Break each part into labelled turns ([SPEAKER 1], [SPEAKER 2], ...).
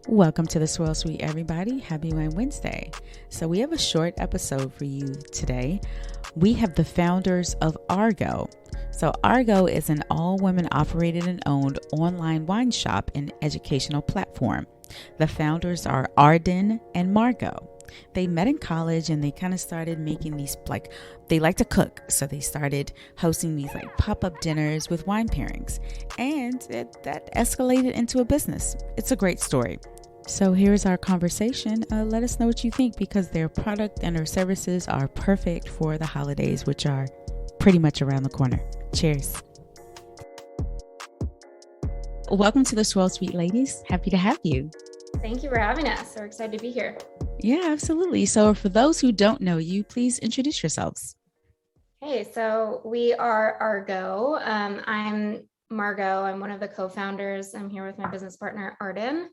[SPEAKER 1] Welcome to the Swirl Suite, everybody. Happy Wine Wednesday. So we have a short episode for you today. We have the founders of Argaux. So Argaux is an all-women operated and owned online wine shop and educational platform. The founders are Arden and Margaux. They met in college and they kind of started making these, they like to cook. So they started hosting these pop-up dinners with wine pairings. And that escalated into a business. It's a great story. So here's our conversation. Let us know what you think, because their product and their services are perfect for the holidays, which are pretty much around the corner. Cheers. Welcome to the Swirl Suite, ladies. Happy to have you.
[SPEAKER 2] Thank you for having us. We're excited to be here.
[SPEAKER 1] Yeah, absolutely. So for those who don't know you, please introduce yourselves.
[SPEAKER 2] Hey, so we are Argaux. I'm Margaux. I'm one of the co-founders. I'm here with my business partner, Arden.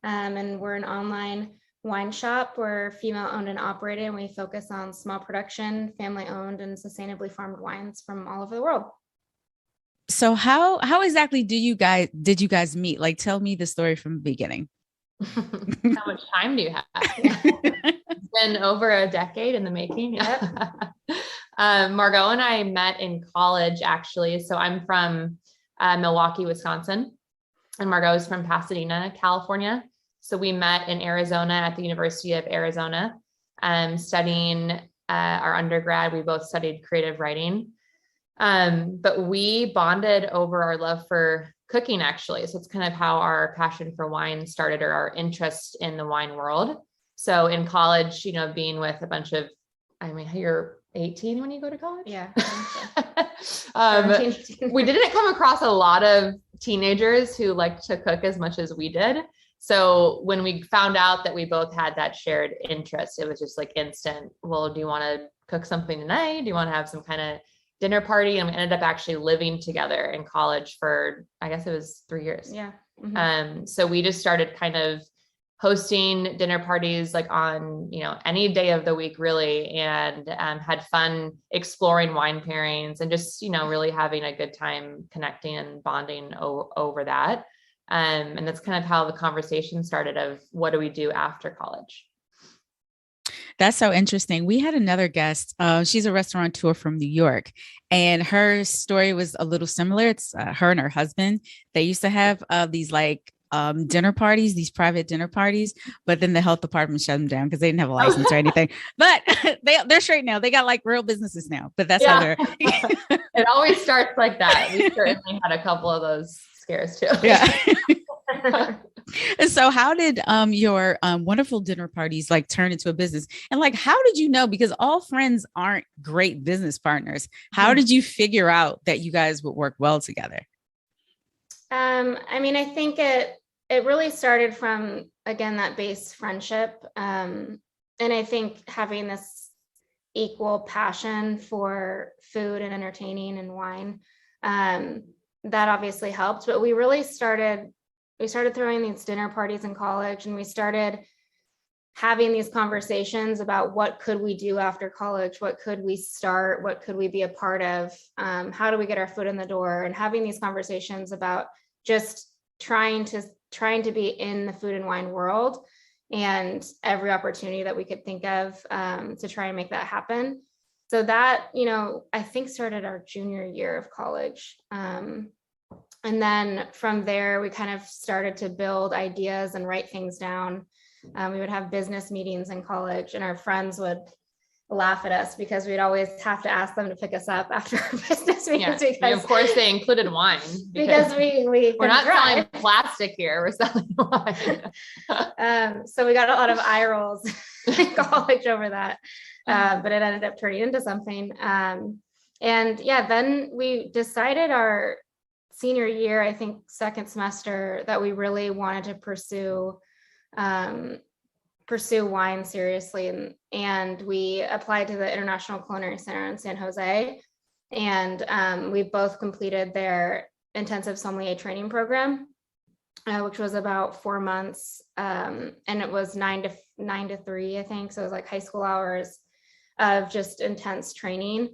[SPEAKER 2] And we're an online wine shop. We're female owned and operated, and we focus on small production, family owned and sustainably farmed wines from all over the world.
[SPEAKER 1] So how exactly did you guys meet? Tell me the story from the beginning.
[SPEAKER 3] How much time do you have? It's been over a decade in the making.
[SPEAKER 2] Yep.
[SPEAKER 3] Margaux and I met in college, actually. So I'm from Milwaukee, Wisconsin, and Margaux is from Pasadena, California. So we met in Arizona at the University of Arizona, studying our undergrad. We both studied creative writing, but we bonded over our love for cooking, actually. So it's kind of how our passion for wine started, or our interest in the wine world. So in college, being with a bunch of, you're 18 when you go to college?
[SPEAKER 2] Yeah.
[SPEAKER 3] We didn't come across a lot of teenagers who liked to cook as much as we did. So when we found out that we both had that shared interest, it was just instant. Well, do you want to cook something tonight? Do you want to have some kind of dinner party? And we ended up actually living together in college for, I guess it was 3 years.
[SPEAKER 2] Yeah. Mm-hmm.
[SPEAKER 3] So we just started kind of hosting dinner parties on, any day of the week, really. And had fun exploring wine pairings and just, really having a good time connecting and bonding over that. And that's kind of how the conversation started of what do we do after college?
[SPEAKER 1] That's so interesting. We had another guest. She's a restaurateur from New York, and her story was a little similar. It's her and her husband. They used to have these dinner parties, these private dinner parties, but then the health department shut them down because they didn't have a license or anything. But they're straight now. They got real businesses now. But that's how they're.
[SPEAKER 3] It always starts like that. We certainly had a couple of those scares too.
[SPEAKER 1] Yeah. So how did your wonderful dinner parties turn into a business? And how did you know? Because all friends aren't great business partners. How did you figure out that you guys would work well together?
[SPEAKER 2] I think it really started from, again, that base friendship. And I think having this equal passion for food and entertaining and wine, that obviously helped. But we started throwing these dinner parties in college, and we started having these conversations about what could we do after college? What could we start? What could we be a part of? How do we get our foot in the door? And having these conversations about just trying to be in the food and wine world, and every opportunity that we could think of to try and make that happen. So that, I think started our junior year of college. And then from there, we kind of started to build ideas and write things down. We would have business meetings in college, and our friends would laugh at us because we'd always have to ask them to pick us up after our business meetings.
[SPEAKER 3] Yeah. And of course, they included wine
[SPEAKER 2] because we're
[SPEAKER 3] not selling plastic here; we're selling wine.
[SPEAKER 2] So we got a lot of eye rolls in college over that, but it ended up turning into something. Then we decided our senior year, I think second semester, that we really wanted to pursue wine seriously. And we applied to the International Culinary Center in San Jose. And we both completed their intensive sommelier training program, which was about 4 months. And it was 9 to 3, I think. So it was high school hours of just intense training.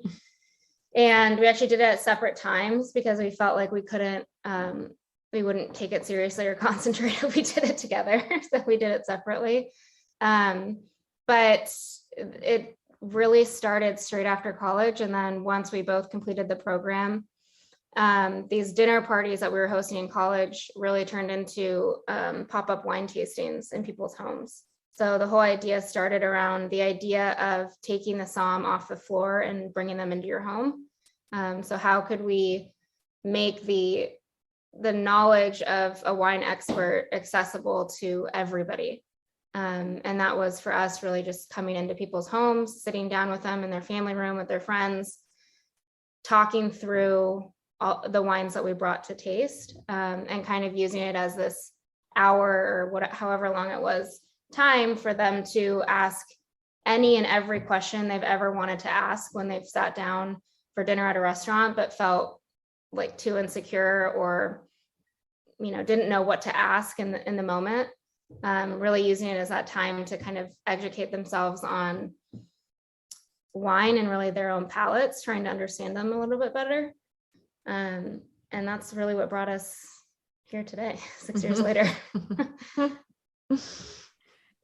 [SPEAKER 2] And we actually did it at separate times because we felt like we couldn't we wouldn't take it seriously or concentrate if we did it together. So we did it separately. But it really started straight after college. And then once we both completed the program, these dinner parties that we were hosting in college really turned into pop-up wine tastings in people's homes. So the whole idea started around the idea of taking the somm off the floor and bringing them into your home. So how could we make the knowledge of a wine expert accessible to everybody? And that was for us really just coming into people's homes, sitting down with them in their family room with their friends, talking through all the wines that we brought to taste, and kind of using it as this hour or however long it was time for them to ask any and every question they've ever wanted to ask when they've sat down for dinner at a restaurant, but felt like too insecure or, didn't know what to ask in the moment. Really using it as that time to kind of educate themselves on wine and really their own palates, trying to understand them a little bit better. And that's really what brought us here today, 6 years later.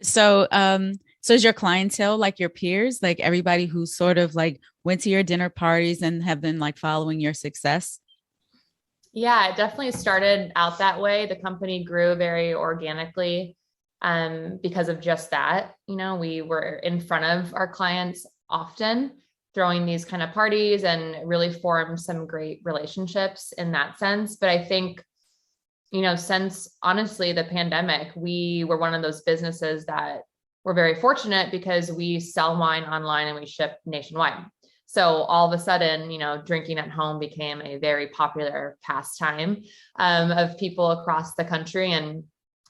[SPEAKER 1] So is your clientele like your peers, like everybody who sort of like went to your dinner parties and have been like following your success?
[SPEAKER 3] Yeah, it definitely started out that way. The company grew very organically because of just that. We were in front of our clients often, throwing these kind of parties, and really formed some great relationships in that sense. But I think, since honestly the pandemic, we were one of those businesses that were very fortunate because we sell wine online and we ship nationwide. So all of a sudden, drinking at home became a very popular pastime of people across the country. And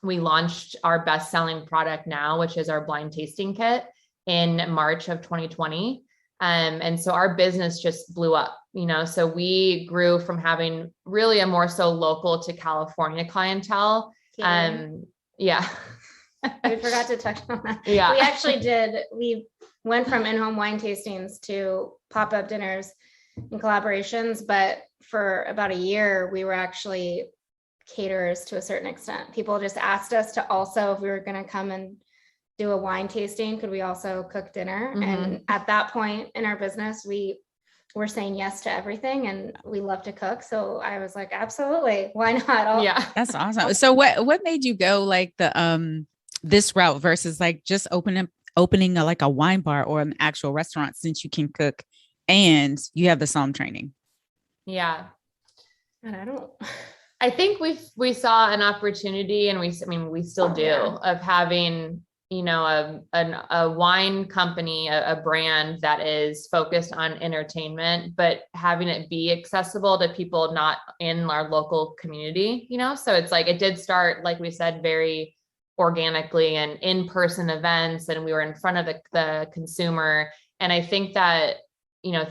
[SPEAKER 3] we launched our best-selling product now, which is our blind tasting kit, in March of 2020. And so our business just blew up, so we grew from having really a more so local to California clientele. Yeah.
[SPEAKER 2] We forgot to touch on that.
[SPEAKER 3] Yeah.
[SPEAKER 2] We actually did. We went from in-home wine tastings to pop-up dinners and collaborations, but for about a year, we were actually caterers to a certain extent. People just asked us to also, if we were going to come and do a wine tasting, could we also cook dinner? Mm-hmm. And at that point in our business, we were saying yes to everything, and we love to cook. So I was like, absolutely, why not?
[SPEAKER 1] Yeah, that's awesome. So what made you go like the this route versus like just opening like a wine bar or an actual restaurant, since you can cook and you have the somm training?
[SPEAKER 3] Yeah.
[SPEAKER 2] And
[SPEAKER 3] I think we saw an opportunity, and we still do, of having, a wine company, a brand that is focused on entertainment, but having it be accessible to people not in our local community, so it's like, it did start, like we said, very organically and in-person events, and we were in front of the consumer. And I think that,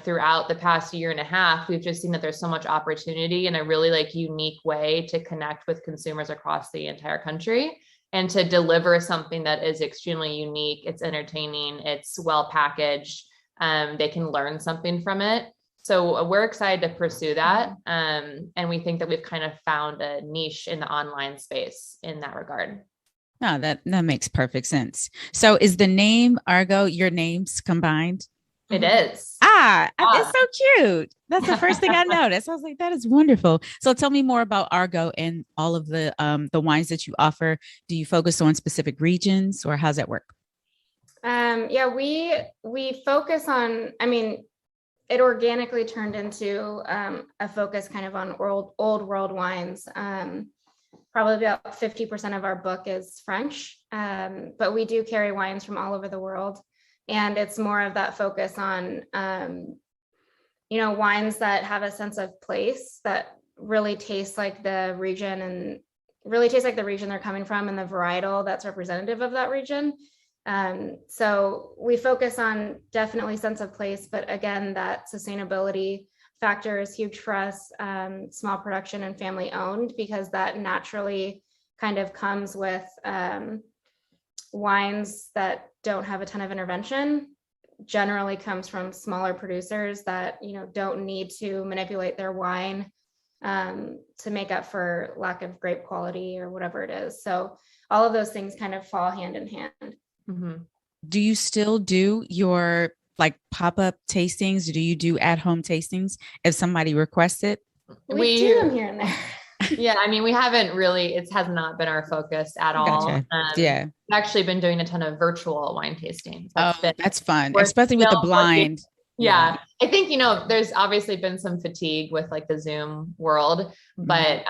[SPEAKER 3] throughout the past year and a half, we've just seen that there's so much opportunity in a really like unique way to connect with consumers across the entire country and to deliver something that is extremely unique. It's entertaining, it's well packaged, they can learn something from it. So we're excited to pursue that. And we think that we've kind of found a niche in the online space in that regard.
[SPEAKER 1] No, that makes perfect sense. So is the name Argaux your names combined?
[SPEAKER 3] It is.
[SPEAKER 1] It's so cute. That's the first thing I noticed. I was like, that is wonderful. So tell me more about Argaux and all of the wines that you offer. Do you focus on specific regions, or how's that work?
[SPEAKER 2] Yeah, we focus on, it organically turned into a focus kind of on old world wines. Probably about 50% of our book is French, but we do carry wines from all over the world. And it's more of that focus on, wines that have a sense of place, that really taste like the region and really taste like the region they're coming from and the varietal that's representative of that region. So we focus on definitely sense of place, but again, that sustainability factor is huge for us, small production and family owned, because that naturally kind of comes with wines that don't have a ton of intervention, generally comes from smaller producers that, don't need to manipulate their wine to make up for lack of grape quality or whatever it is. So all of those things kind of fall hand in hand.
[SPEAKER 3] Mm-hmm.
[SPEAKER 1] Do you still do your like pop-up tastings? Do you do at-home tastings if somebody requests it?
[SPEAKER 2] We do them here and there.
[SPEAKER 3] Yeah, I mean, we haven't really, it has not been our focus at all.
[SPEAKER 1] Gotcha. Yeah.
[SPEAKER 3] We've actually been doing a ton of virtual wine tastings.
[SPEAKER 1] That's fun,
[SPEAKER 3] we're
[SPEAKER 1] especially with the blind.
[SPEAKER 3] Yeah. I think, there's obviously been some fatigue with like the Zoom world, but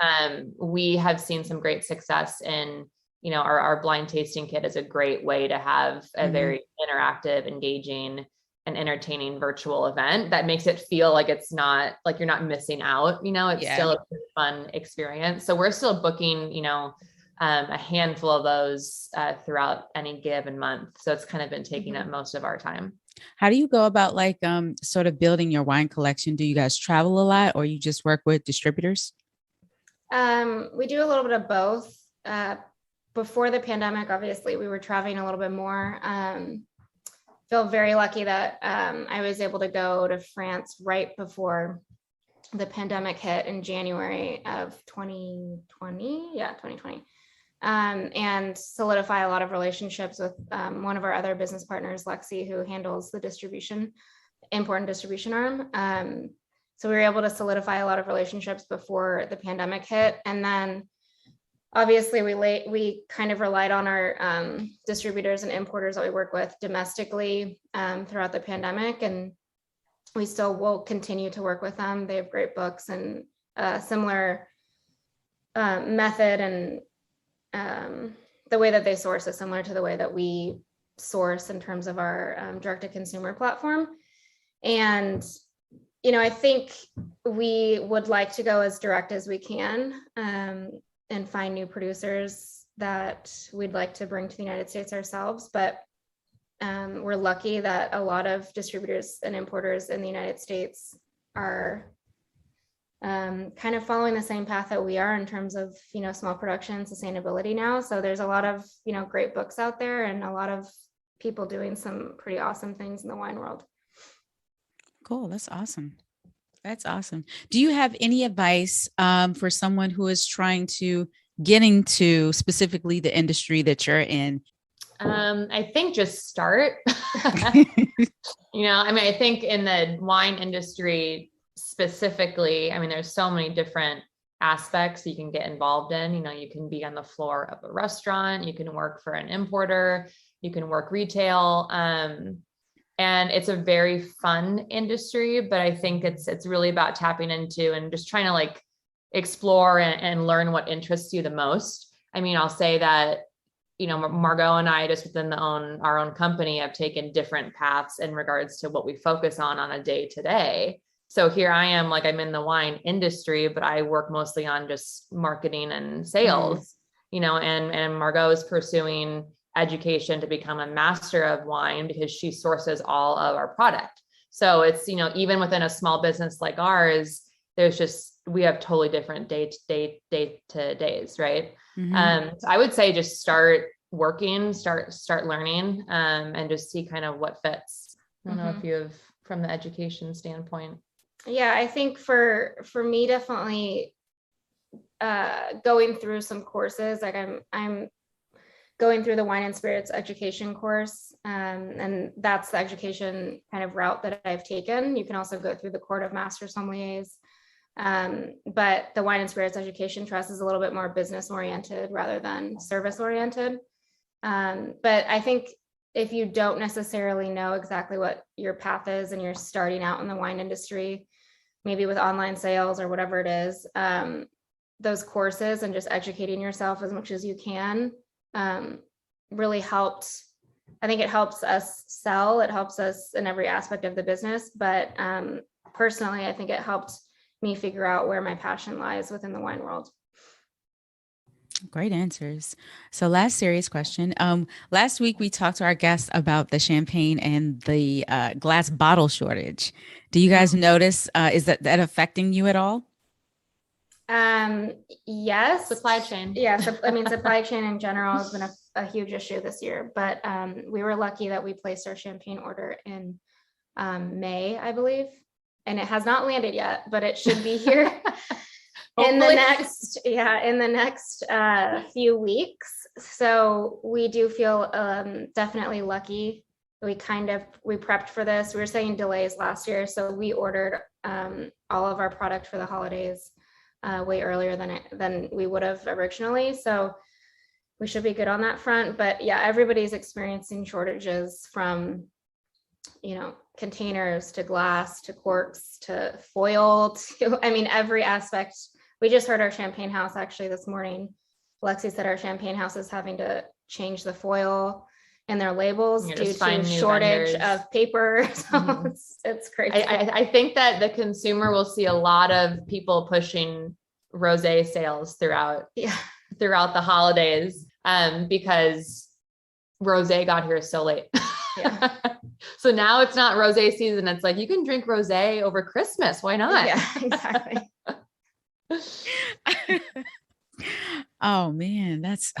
[SPEAKER 3] we have seen some great success in, our blind tasting kit is a great way to have a very interactive, engaging, and entertaining virtual event that makes it feel like it's not like you're not missing out, it's still a fun experience. So we're still booking, a handful of those throughout any given month. So it's kind of been taking up most of our time.
[SPEAKER 1] How do you go about like sort of building your wine collection? Do you guys travel a lot or you just work with distributors?
[SPEAKER 2] We do a little bit of both. Before the pandemic, obviously we were traveling a little bit more. Feel very lucky that I was able to go to France right before the pandemic hit in January of 2020. Yeah, 2020. And solidify a lot of relationships with one of our other business partners, Lexi, who handles the import and distribution arm. So we were able to solidify a lot of relationships before the pandemic hit. And then obviously we kind of relied on our distributors and importers that we work with domestically throughout the pandemic. And we still will continue to work with them. They have great books and similar method, and the way that they source is similar to the way that we source in terms of our direct-to-consumer platform. And, I think we would like to go as direct as we can and find new producers that we'd like to bring to the United States ourselves. But we're lucky that a lot of distributors and importers in the United States are kind of following the same path that we are in terms of, small production, sustainability now. So there's a lot of, great books out there and a lot of people doing some pretty awesome things in the wine world.
[SPEAKER 1] Cool. That's awesome. That's awesome. Do you have any advice for someone who is trying to get into specifically the industry that you're in?
[SPEAKER 3] I think just start. I think in the wine industry specifically, there's so many different aspects you can get involved in. You can be on the floor of a restaurant, you can work for an importer, you can work retail. And it's a very fun industry, but I think it's really about tapping into and just trying to like explore and learn what interests you the most. I'll say that, Margaux and I just within our own company have taken different paths in regards to what we focus on a day to day. So here I am, like I'm in the wine industry, but I work mostly on just marketing and sales, and Margaux is pursuing education to become a master of wine because she sources all of our product. So it's, even within a small business like ours, we have totally different day to days. Right. So I would say just start working, start learning, and just see kind of what fits. I don't know if you have from the education standpoint.
[SPEAKER 2] Yeah, I think for me, definitely going through some courses, like I'm going through the wine and spirits education course. And that's the education kind of route that I've taken. You can also go through the Court of Master Sommeliers. But the Wine and Spirits Education Trust is a little bit more business oriented rather than service oriented. But I think if you don't necessarily know exactly what your path is and you're starting out in the wine industry, maybe with online sales or whatever it is, those courses and just educating yourself as much as you can really helped. I think it helps us sell. It helps us in every aspect of the business. But personally, I think it helped me figure out where my passion lies within the wine world.
[SPEAKER 1] Great answers. So last serious question. Last week we talked to our guests about the champagne and the glass bottle shortage. Do you guys notice, is that affecting you at all?
[SPEAKER 2] Yes.
[SPEAKER 3] Supply chain.
[SPEAKER 2] Yeah. So, supply chain in general has been a huge issue this year, but we were lucky that we placed our champagne order in May, I believe, and it has not landed yet, but it should be here. in the next few weeks. So we do feel definitely lucky. We prepped for this. We were saying delays last year, so we ordered all of our product for the holidays way earlier than we would have originally. So we should be good on that front. But yeah, everybody's experiencing shortages from, containers to glass to corks to foil to, every aspect. We just heard our champagne house actually this morning. Lexi said our champagne house is having to change the foil and their labels due to shortage of paper. So it's crazy.
[SPEAKER 3] I think that the consumer will see a lot of people pushing rosé sales throughout the holidays because rosé got here so late. Yeah. So now it's not rosé season. It's like, you can drink rosé over Christmas. Why not?
[SPEAKER 2] Yeah, exactly.
[SPEAKER 1] Oh man, that's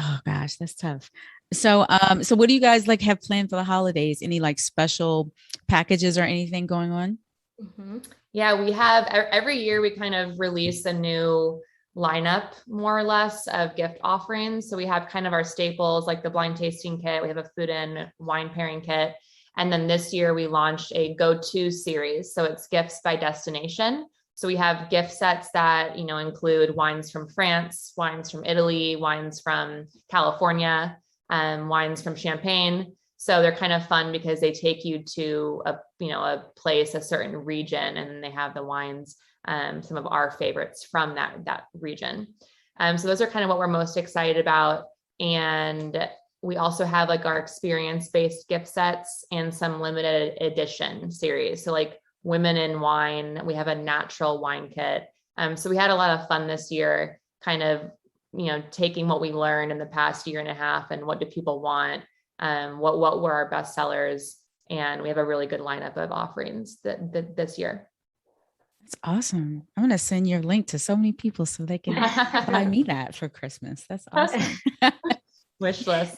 [SPEAKER 1] tough. So, so what do you guys have planned for the holidays? Any special packages or anything going on?
[SPEAKER 3] Mm-hmm. Yeah, we have every year we kind of release a new lineup more or less of gift offerings. So we have kind of our staples like the blind tasting kit. We have a food and wine pairing kit. And then this year we launched a go-to series. So it's gifts by destination. So we have gift sets that, include wines from France, wines from Italy, wines from California, wines from Champagne. So they're kind of fun because they take you to a place, a certain region, and they have the wines, some of our favorites from that region. So those are kind of what we're most excited about. And we also have our experience-based gift sets and some limited edition series. So women in wine, we have a natural wine kit. So we had a lot of fun this year, kind of, taking what we learned in the past year and a half and what do people want, what were our best sellers. And we have a really good lineup of offerings this year.
[SPEAKER 1] That's awesome. I'm going to send your link to so many people so they can buy me that for Christmas. That's awesome.
[SPEAKER 3] Wish list.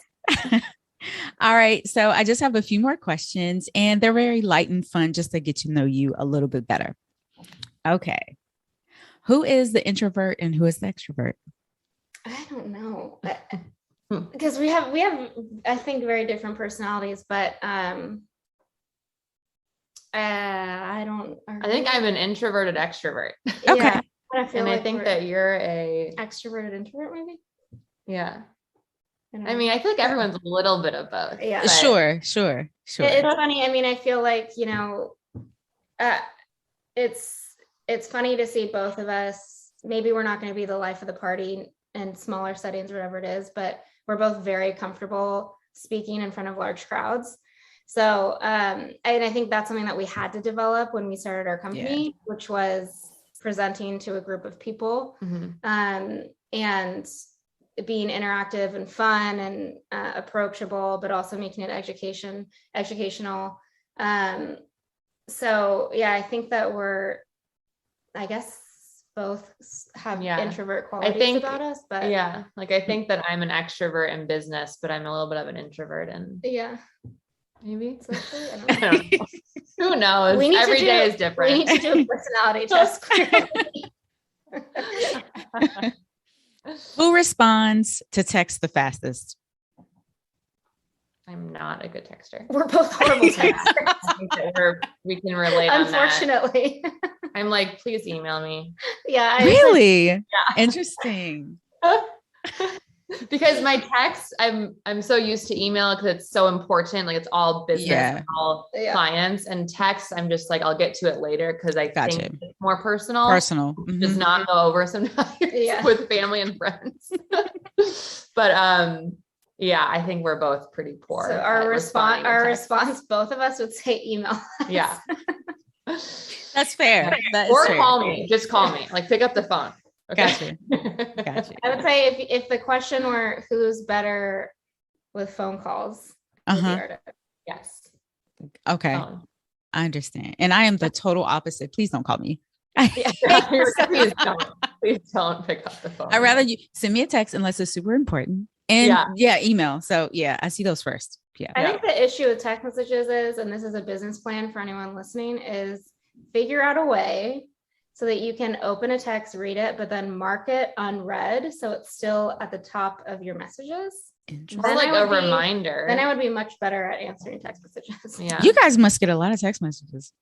[SPEAKER 1] All right. So I just have a few more questions and they're very light and fun just to get to know you a little bit better. Okay. Who is the introvert and who is the extrovert?
[SPEAKER 2] I don't know. Because we have, I think, very different personalities, but I
[SPEAKER 3] think I'm an introverted extrovert.
[SPEAKER 1] Okay.
[SPEAKER 3] I think that you're a
[SPEAKER 2] extroverted introvert, maybe.
[SPEAKER 3] Yeah. I feel like everyone's a little bit of both.
[SPEAKER 2] Yeah.
[SPEAKER 1] Sure.
[SPEAKER 2] It's funny. I feel like, it's funny to see both of us. Maybe we're not going to be the life of the party in smaller settings, whatever it is, but we're both very comfortable speaking in front of large crowds. So, and I think that's something that we had to develop when we started our company, which was presenting to a group of people, and being interactive and fun and approachable, but also making it educational. So yeah, I think that both have introvert qualities about us, but
[SPEAKER 3] I think that I'm an extrovert in business, but I'm a little bit of an introvert and maybe socially. I don't know. Who knows? Every day is different.
[SPEAKER 2] We need to do a personality test.
[SPEAKER 1] Who responds to text the fastest?
[SPEAKER 3] I'm not a good texter.
[SPEAKER 2] We're both horrible texters.
[SPEAKER 3] We can relate on that.
[SPEAKER 2] Unfortunately.
[SPEAKER 3] I'm like, please email me.
[SPEAKER 2] Yeah.
[SPEAKER 1] Really? Yeah. Interesting.
[SPEAKER 3] Because my text, I'm so used to email because it's so important. It's all business, all clients, and text. I'm just I'll get to it later because I think it's more personal. Does not go over sometimes with family and friends. But I think we're both pretty poor.
[SPEAKER 2] So our response, both of us would say email.
[SPEAKER 3] Yeah.
[SPEAKER 1] That's fair.
[SPEAKER 3] Or call me. Just call me. Pick up the phone.
[SPEAKER 1] Okay.
[SPEAKER 2] Gotcha. I would say if the question were who's better with phone calls, yes.
[SPEAKER 1] Okay. I understand. And I am the total opposite. Please don't call me.
[SPEAKER 3] Please don't pick up the phone.
[SPEAKER 1] I'd rather you send me a text unless it's super important. And email. So I see those first. Yeah.
[SPEAKER 2] I think the issue with text messages is, and this is a business plan for anyone listening, is figure out a way so that you can open a text, read it, but then mark it unread. So it's still at the top of your messages.
[SPEAKER 3] Or like a reminder.
[SPEAKER 2] Then I would be much better at answering text messages.
[SPEAKER 3] Yeah.
[SPEAKER 1] You guys must get a lot of text messages.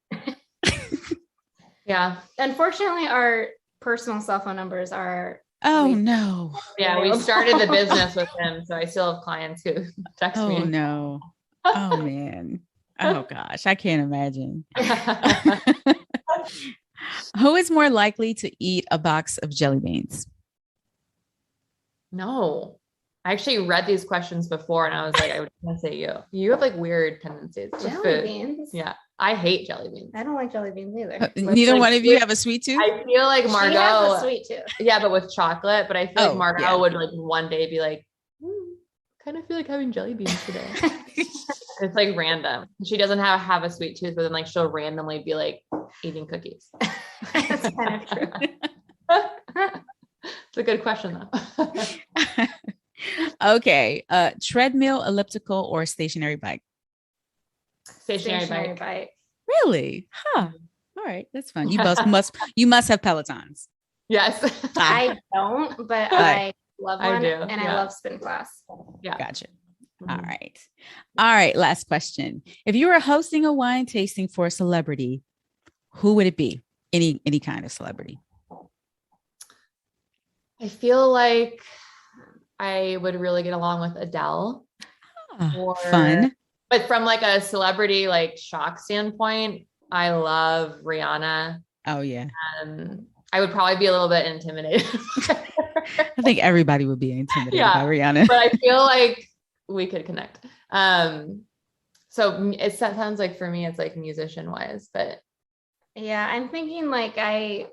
[SPEAKER 3] Yeah.
[SPEAKER 2] Unfortunately, our personal cell phone numbers are.
[SPEAKER 1] Oh no.
[SPEAKER 3] Yeah, we started the business with him, so I still have clients who text me.
[SPEAKER 1] Oh no. Oh man. Oh gosh, I can't imagine. Who is more likely to eat a box of jelly beans?
[SPEAKER 3] No. I actually read these questions before and I was like, I would say you. You have like weird tendencies with
[SPEAKER 2] Jelly
[SPEAKER 3] food.
[SPEAKER 2] beans.
[SPEAKER 3] Yeah. I hate jelly beans.
[SPEAKER 2] I don't like jelly beans either.
[SPEAKER 1] Neither
[SPEAKER 3] like,
[SPEAKER 1] one of you have a sweet tooth?
[SPEAKER 3] I feel like Margaux.
[SPEAKER 2] She has a sweet tooth.
[SPEAKER 3] Yeah, but with chocolate. But I feel like Margaux
[SPEAKER 1] yeah.
[SPEAKER 3] would like one day be like, kind of feel like having jelly beans today. It's like random. She doesn't have a sweet tooth, but then like she'll randomly be like eating cookies.
[SPEAKER 2] That's kind of true.
[SPEAKER 3] It's a good question though.
[SPEAKER 1] Okay. Treadmill, elliptical, or stationary bike?
[SPEAKER 3] Stationary bike.
[SPEAKER 1] Really? Huh. All right. That's fun. You must have Pelotons.
[SPEAKER 3] Yes.
[SPEAKER 2] I don't, but I love one.
[SPEAKER 3] I do.
[SPEAKER 2] And I love spin class.
[SPEAKER 1] Yeah. Gotcha. All right. All right. Last question. If you were hosting a wine tasting for a celebrity, who would it be? Any kind of celebrity?
[SPEAKER 3] I feel like I would really get along with Adele.
[SPEAKER 1] Fun.
[SPEAKER 3] But from like a celebrity like shock standpoint, I love Rihanna.
[SPEAKER 1] Oh yeah.
[SPEAKER 3] I would probably be a little bit intimidated.
[SPEAKER 1] I think everybody would be intimidated by Rihanna.
[SPEAKER 3] But I feel like we could connect. So it sounds like for me, it's like musician wise, but.
[SPEAKER 2] Yeah, I'm thinking like I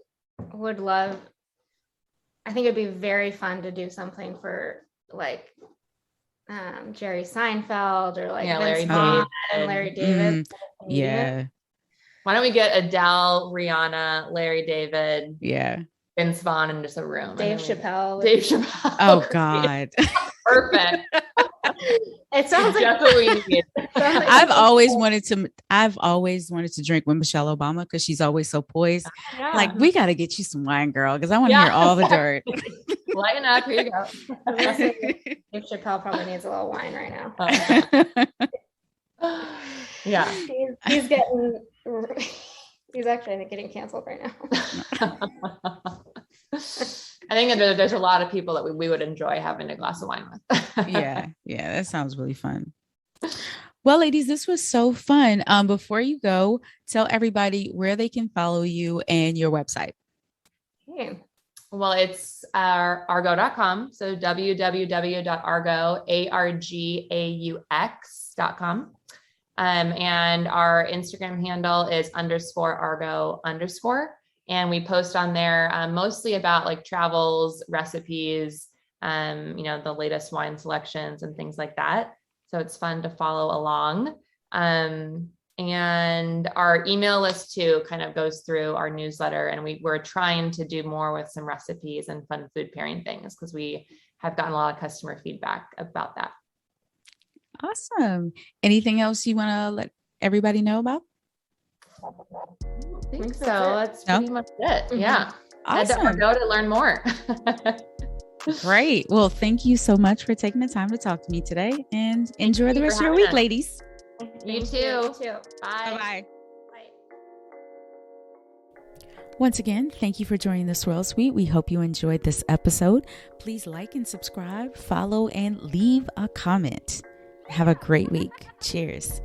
[SPEAKER 2] think it'd be very fun to do something for like Jerry Seinfeld or like
[SPEAKER 3] Larry
[SPEAKER 2] David and Larry David.
[SPEAKER 1] Yeah.
[SPEAKER 3] Why don't we get Adele, Rihanna, Larry David, Vince Vaughn in just a room?
[SPEAKER 2] Dave Chappelle.
[SPEAKER 1] Oh God.
[SPEAKER 3] Perfect.
[SPEAKER 2] It sounds like
[SPEAKER 3] that's what we need.
[SPEAKER 1] I've always wanted to drink with Michelle Obama because she's always so poised.
[SPEAKER 2] Yeah.
[SPEAKER 1] Like, we got to get you some wine, girl, because I want to hear all the dirt.
[SPEAKER 3] Lighten up. Here you go.
[SPEAKER 2] Dave Chappelle probably needs a little wine right now.
[SPEAKER 3] Yeah.
[SPEAKER 2] He's actually getting canceled right now.
[SPEAKER 3] I think that there's a lot of people that we would enjoy having a glass of wine with.
[SPEAKER 1] Yeah, that sounds really fun. Well, ladies, this was so fun. Before you go, tell everybody where they can follow you and your website.
[SPEAKER 2] Okay.
[SPEAKER 3] Well, it's argaux.com. So www.argaux.com. And our Instagram handle is _Argaux_. And we post on there mostly about like travels, recipes, the latest wine selections and things like that. So it's fun to follow along. And our email list too kind of goes through our newsletter, and we're trying to do more with some recipes and fun food pairing things because we have gotten a lot of customer feedback about that.
[SPEAKER 1] Awesome. Anything else you want to let everybody know about?
[SPEAKER 3] I think so. That's pretty much it. Mm-hmm. Yeah.
[SPEAKER 1] Awesome.
[SPEAKER 3] Head to Argaux to learn more.
[SPEAKER 1] Great. Well, thank you so much for taking the time to talk to me today, and enjoy the rest of your week, ladies.
[SPEAKER 3] You too.
[SPEAKER 1] Bye.
[SPEAKER 2] Bye.
[SPEAKER 1] Once again, thank you for joining the Swirl Suite. We hope you enjoyed this episode. Please like and subscribe, follow, and leave a comment. Have a great week. Cheers.